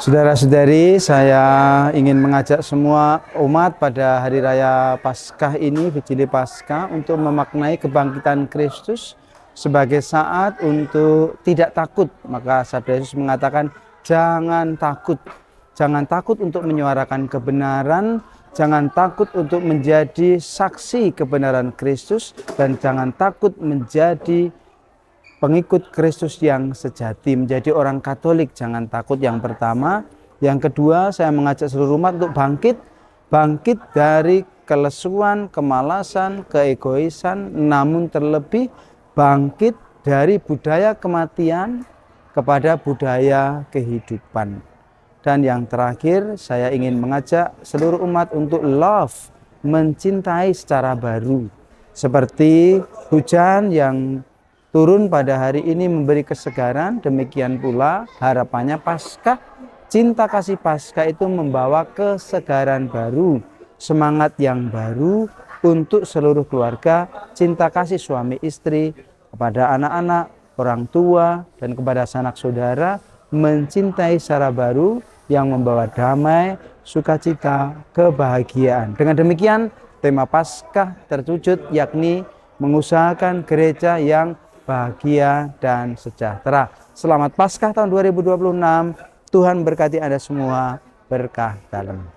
Saudara-saudari, saya ingin mengajak semua umat pada Hari Raya Paskah ini, Vigili Paskah, untuk memaknai kebangkitan Kristus sebagai saat untuk tidak takut. Maka Sabda Yesus mengatakan, jangan takut. Jangan takut untuk menyuarakan kebenaran, jangan takut untuk menjadi saksi kebenaran Kristus, dan jangan takut menjadi pengikut Kristus yang sejati, menjadi orang Katolik. Jangan takut, yang pertama. Yang kedua, saya mengajak seluruh umat untuk bangkit dari kelesuan, kemalasan, keegoisan, namun terlebih bangkit dari budaya kematian kepada budaya kehidupan. Dan yang terakhir, saya ingin mengajak seluruh umat untuk love, mencintai secara baru. Seperti hujan yang turun pada hari ini memberi kesegaran, demikian pula harapannya Paskah, cinta kasih Paskah itu membawa kesegaran baru, semangat yang baru untuk seluruh keluarga, cinta kasih suami istri, kepada anak-anak, orang tua, dan kepada sanak saudara, mencintai secara baru yang membawa damai, sukacita, kebahagiaan. Dengan demikian, tema Paskah terwujud, yakni mengusahakan gereja yang bahagia dan sejahtera. Selamat Paskah tahun 2026. Tuhan berkati Anda semua, berkah dalam.